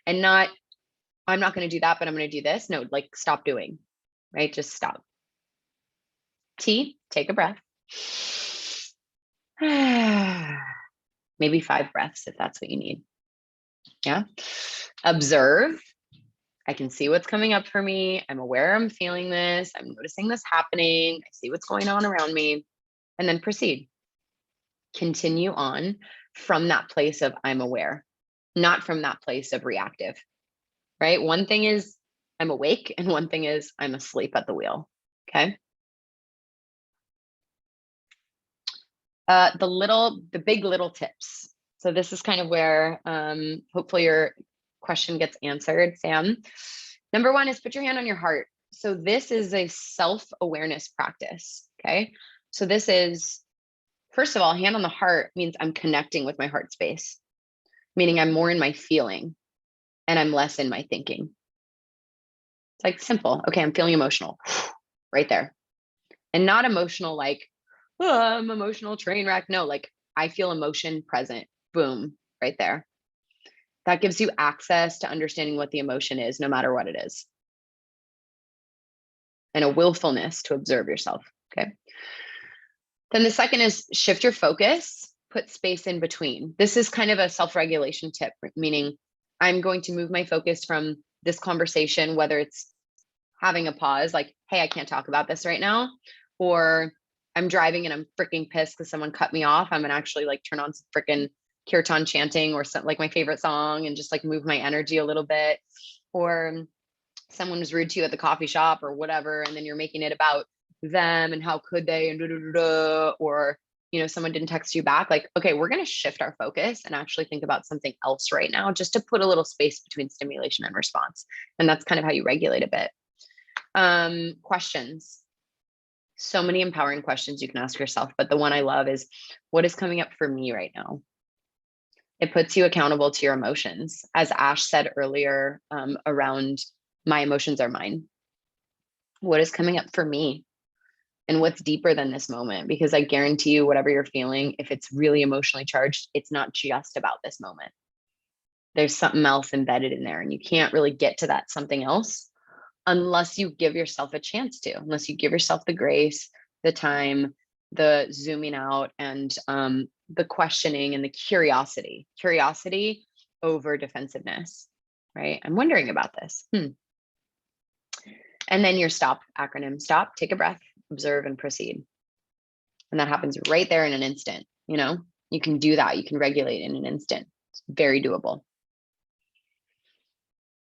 And not, I'm not going to do that, but I'm going to do this. No, like stop doing, right? Just stop. T, take a breath. Maybe 5 breaths if that's what you need. Yeah. Observe. I can see what's coming up for me. I'm aware I'm feeling this. I'm noticing this happening. I see what's going on around me. And then proceed. Continue on from that place of I'm aware, not from that place of reactive, right? One thing is I'm awake, and one thing is I'm asleep at the wheel, okay? The big little tips. So this is kind of where hopefully your question gets answered, Sam. Number 1 is put your hand on your heart. So this is a self-awareness practice, okay? So this is, first of all, hand on the heart means I'm connecting with my heart space, meaning I'm more in my feeling and I'm less in my thinking. It's like simple. Okay, I'm feeling emotional, right there. And not emotional like, oh, I'm emotional train wreck. No, like I feel emotion present, boom, right there. That gives you access to understanding what the emotion is, no matter what it is. And a willfulness to observe yourself, okay? Then the second is shift your focus put space in between. This is kind of a self-regulation tip, meaning I'm going to move my focus from this conversation, whether it's having a pause, like, hey, I can't talk about this right now, or I'm driving and I'm freaking pissed because someone cut me off. I'm gonna actually like turn on some freaking kirtan chanting or something, like my favorite song, and just like move my energy a little bit. Or someone was rude to you at the coffee shop or whatever, and then you're making it about them and how could they, and or someone didn't text you back. Like, okay, we're going to shift our focus and actually think about something else right now, just to put a little space between stimulation and response. And that's kind of how you regulate a bit. Questions. So many empowering questions you can ask yourself, but the one I love is, what is coming up for me right now? It puts you accountable to your emotions. As Ash said earlier, around my emotions are mine. What is coming up for me? And what's deeper than this moment? Because I guarantee you, whatever you're feeling, if it's really emotionally charged, it's not just about this moment. There's something else embedded in there, and you can't really get to that something else unless you give yourself a chance to, unless you give yourself the grace, the time, the zooming out, and the questioning and the curiosity over defensiveness, right? I'm wondering about this. And then your STOP acronym. Stop, take a breath, observe, and proceed. And that happens right there in an instant. You can do that. You can regulate in an instant. It's very doable.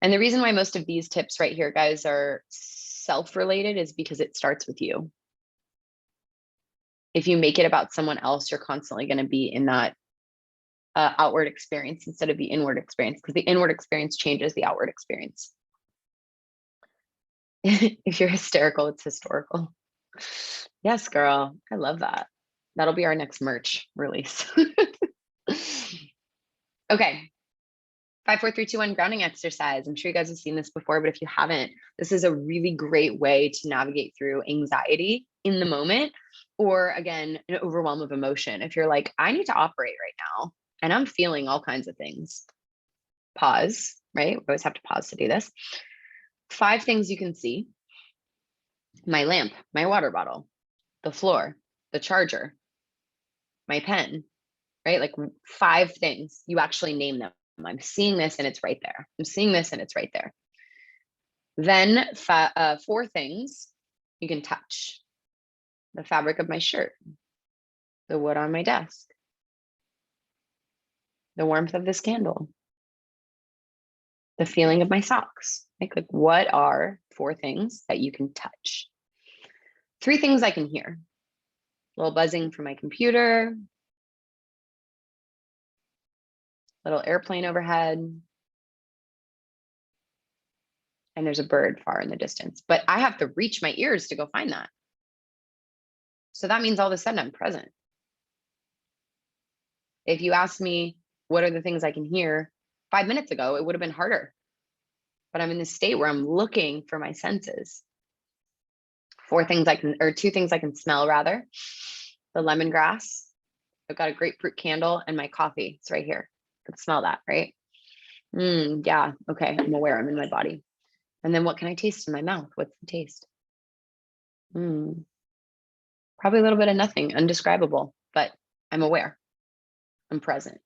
And the reason why most of these tips right here, guys, are self-related is because it starts with you. If you make it about someone else, you're constantly going to be in that outward experience instead of the inward experience, because the inward experience changes the outward experience. If you're hysterical, it's historical. Yes, girl. I love that. That'll be our next merch release. Okay. 5, 4, 3, 2, 1 grounding exercise. I'm sure you guys have seen this before, but if you haven't, this is a really great way to navigate through anxiety in the moment, or again, an overwhelm of emotion. If you're like, I need to operate right now and I'm feeling all kinds of things. Pause, right? We always have to pause to do this. 5 things you can see: my lamp, my water bottle, the floor, the charger, my pen, right? Like 5 things. You actually name them. I'm seeing this and it's right there. I'm seeing this and it's right there. Then 4 things you can touch: the fabric of my shirt, the wood on my desk, the warmth of this candle, the feeling of my socks. Like what are 4 things that you can touch? 3 things I can hear: a little buzzing from my computer, little airplane overhead, and there's a bird far in the distance, but I have to reach my ears to go find that. So that means all of a sudden I'm present. If you asked me, what are the things I can hear 5 minutes ago, it would have been harder. But I'm in this state where I'm looking for my senses. 2 things I can smell, rather. The lemongrass. I've got a grapefruit candle and my coffee. It's right here. I can smell that, right? Yeah, okay, I'm aware, I'm in my body. And then what can I taste in my mouth? What's the taste? Probably a little bit of nothing, undescribable, but I'm aware, I'm present.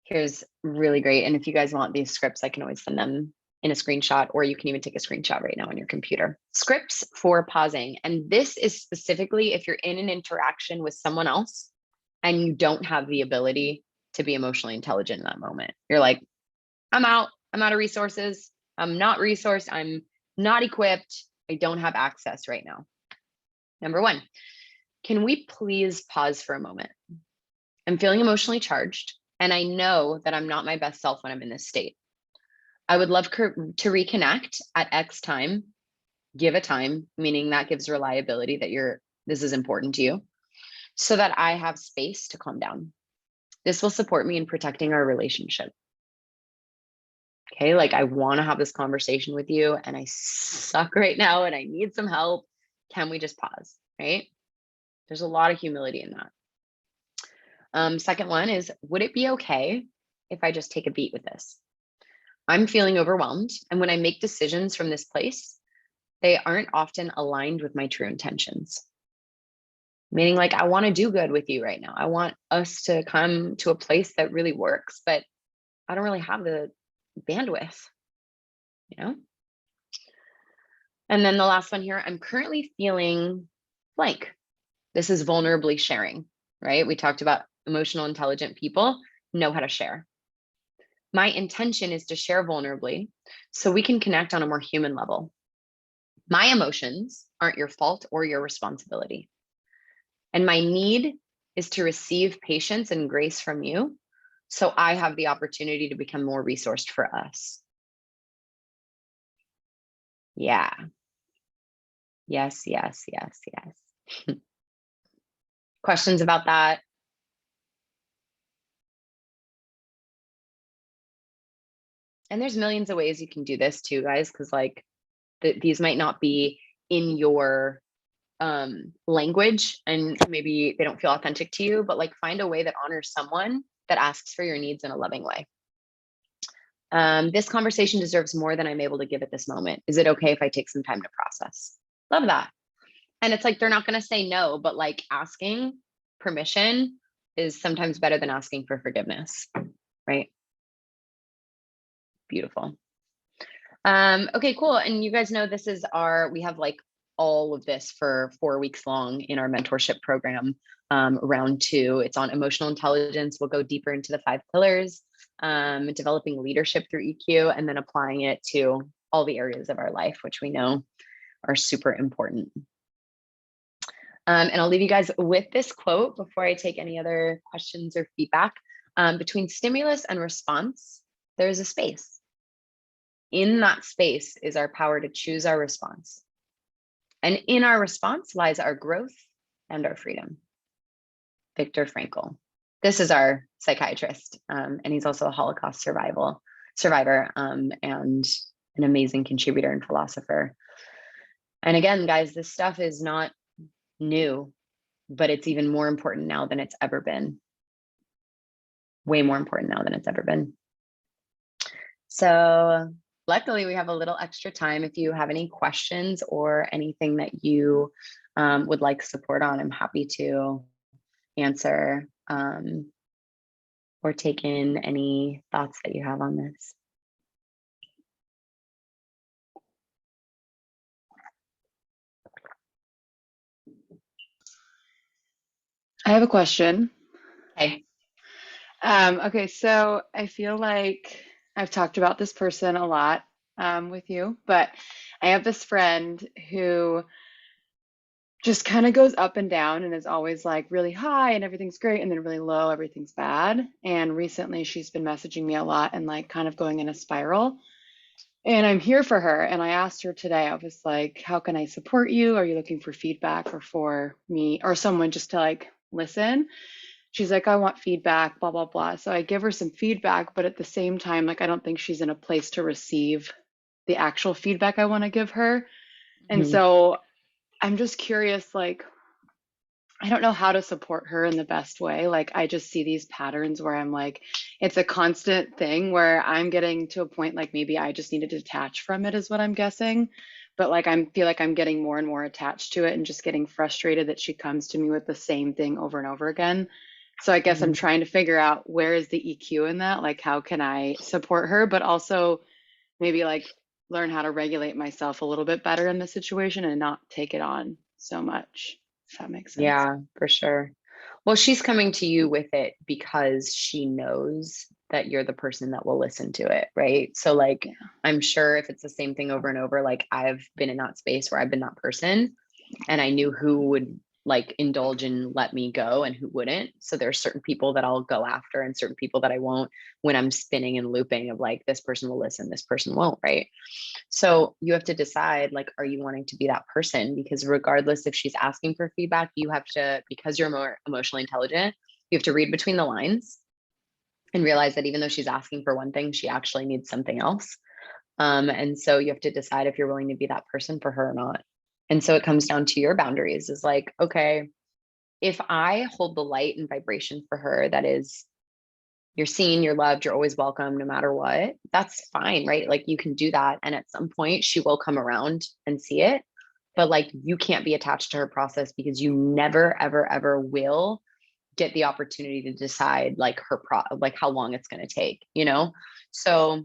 Here's really great. And if you guys want these scripts, I can always send them in a screenshot, or you can even take a screenshot right now on your computer. Scripts for pausing. And this is specifically if you're in an interaction with someone else and you don't have the ability to be emotionally intelligent in that moment. You're like, I'm out of resources. I'm not resourced. I'm not equipped. I don't have access right now. Number 1, can we please pause for a moment? I'm feeling emotionally charged, and I know that I'm not my best self when I'm in this state. I would love to reconnect at X time. Give a time, meaning that gives reliability that this is important to you, so that I have space to calm down. This will support me in protecting our relationship. Okay, like I want to have this conversation with you and I suck right now and I need some help. Can we just pause, right? There's a lot of humility in that. Second one is, would it be okay if I just take a beat with this? I'm feeling overwhelmed, and when I make decisions from this place, they aren't often aligned with my true intentions. Meaning like, I want to do good with you right now. I want us to come to a place that really works, but I don't really have the bandwidth, you know? And then the last one here, I'm currently feeling blank. This is vulnerably sharing, right? We talked about emotional, intelligent people know how to share. My intention is to share vulnerably so we can connect on a more human level. My emotions aren't your fault or your responsibility. And my need is to receive patience and grace from you so I have the opportunity to become more resourced for us. Yeah. Yes, yes, yes, yes. Questions about that? And there's millions of ways you can do this too, guys, because like these might not be in your language and maybe they don't feel authentic to you, but like find a way that honors someone that asks for your needs in a loving way. This conversation deserves more than I'm able to give at this moment. Is it okay if I take some time to process? Love that. And it's like, they're not going to say no, but like asking permission is sometimes better than asking for forgiveness, right? Beautiful. Okay, cool. And you guys know this is we have like all of this for 4 weeks long in our mentorship program, round 2. It's on emotional intelligence. We'll go deeper into the 5 pillars, developing leadership through EQ, and then applying it to all the areas of our life, which we know are super important. And I'll leave you guys with this quote before I take any other questions or feedback. Between stimulus and response, there's a space. In that space is our power to choose our response. And in our response lies our growth and our freedom. Viktor Frankl. This is our psychiatrist, and he's also a Holocaust survivor, and an amazing contributor and philosopher. And again, guys, this stuff is not new, but it's even more important now than it's ever been. Way more important now than it's ever been. So luckily, we have a little extra time. If you have any questions or anything that you would like support on, I'm happy to answer or take in any thoughts that you have on this. I have a question. Okay. Okay, so I feel like I've talked about this person a lot with you, but I have this friend who just kind of goes up and down and is always like really high and everything's great, and then really low, everything's bad. And recently she's been messaging me a lot and like kind of going in a spiral. And I'm here for her. And I asked her today, I was like, how can I support you? Are you looking for feedback or for me or someone just to like listen? She's like, I want feedback, blah, blah, blah. So I give her some feedback, but at the same time, like, I don't think she's in a place to receive the actual feedback I want to give her. And Mhm. so I'm just curious, like, I don't know how to support her in the best way. Like, I just see these patterns where I'm like, it's a constant thing where I'm getting to a point like maybe I just need to detach from it, is what I'm guessing. But like, I feel like I'm getting more and more attached to it and just getting frustrated that she comes to me with the same thing over and over again. So I guess I'm Mhm. trying to figure out where is the EQ in that? Like, how can I support her, but also maybe like learn how to regulate myself a little bit better in the situation and not take it on so much, if that makes sense. Yeah, for sure. Well, she's coming to you with it because she knows that you're the person that will listen to it, right? So like, Yeah. I'm sure if it's the same thing over and over, like I've been in that space where I've been that person and I knew who would like indulge and let me go and who wouldn't. So there's certain people that I'll go after and certain people that I won't, when I'm spinning and looping of like, this person will listen, this person won't, right? So you have to decide, like, are you wanting to be that person? Because regardless if she's asking for feedback, you have to, because you're more emotionally intelligent, you have to read between the lines and realize that even though she's asking for one thing, she actually needs something else. And so you have to decide if you're willing to be that person for her or not. And so it comes down to your boundaries, is like, okay, if I hold the light and vibration for her, that is, you're seen, you're loved, you're always welcome no matter what, that's fine, right? Like you can do that. And at some point she will come around and see it. but like you can't be attached to her process because you never, ever, ever will get the opportunity to decide like like how long it's going to take, you know? So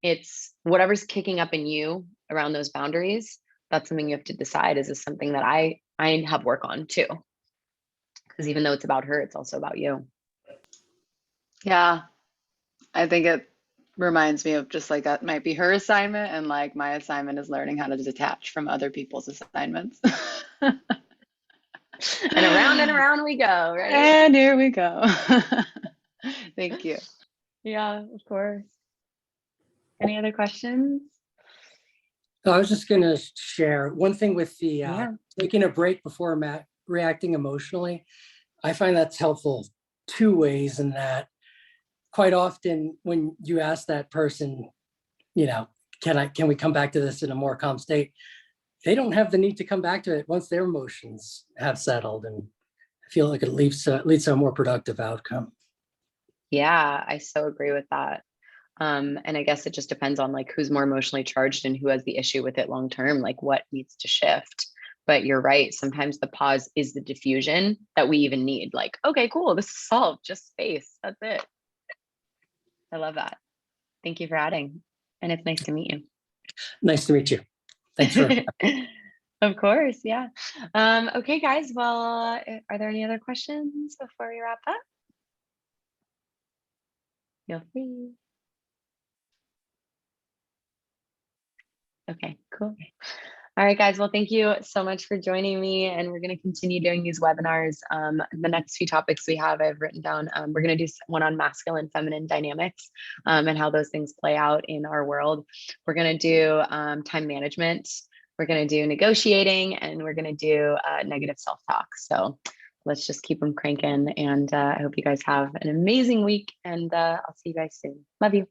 it's whatever's kicking up in you around those boundaries. That's something you have to decide. Is this something that I have work on too? Because even though it's about her, it's also about you. Yeah, I think it reminds me of just like that might be her assignment, and like my assignment is learning how to detach from other people's assignments. And around we go, right? And here we go. Thank you. Yeah, of course. Any other questions? So I was just going to share one thing with the Yeah. taking a break before reacting emotionally. I find that's helpful two ways in that quite often when you ask that person, can we come back to this in a more calm state? They don't have the need to come back to it once their emotions have settled. And I feel like it leads to a more productive outcome. Yeah, I so agree with that. And I guess it just depends on like who's more emotionally charged and who has the issue with it long term, like what needs to shift. But you're right. Sometimes the pause is the diffusion that we even need. Like, okay, cool, this is solved. Just space. That's it. I love that. Thank you for adding. And it's nice to meet you. Nice to meet you. Thanks for. Of course. Yeah. Okay, guys. Well, are there any other questions before we wrap up? Feel free. Okay, cool. All right, guys. Well, thank you so much for joining me. And we're going to continue doing these webinars. The next few topics we have, I've written down. We're going to do one on masculine, feminine dynamics and how those things play out in our world. We're going to do time management. We're going to do negotiating, and we're going to do negative self-talk. So let's just keep them cranking. And I hope you guys have an amazing week. And I'll see you guys soon. Love you.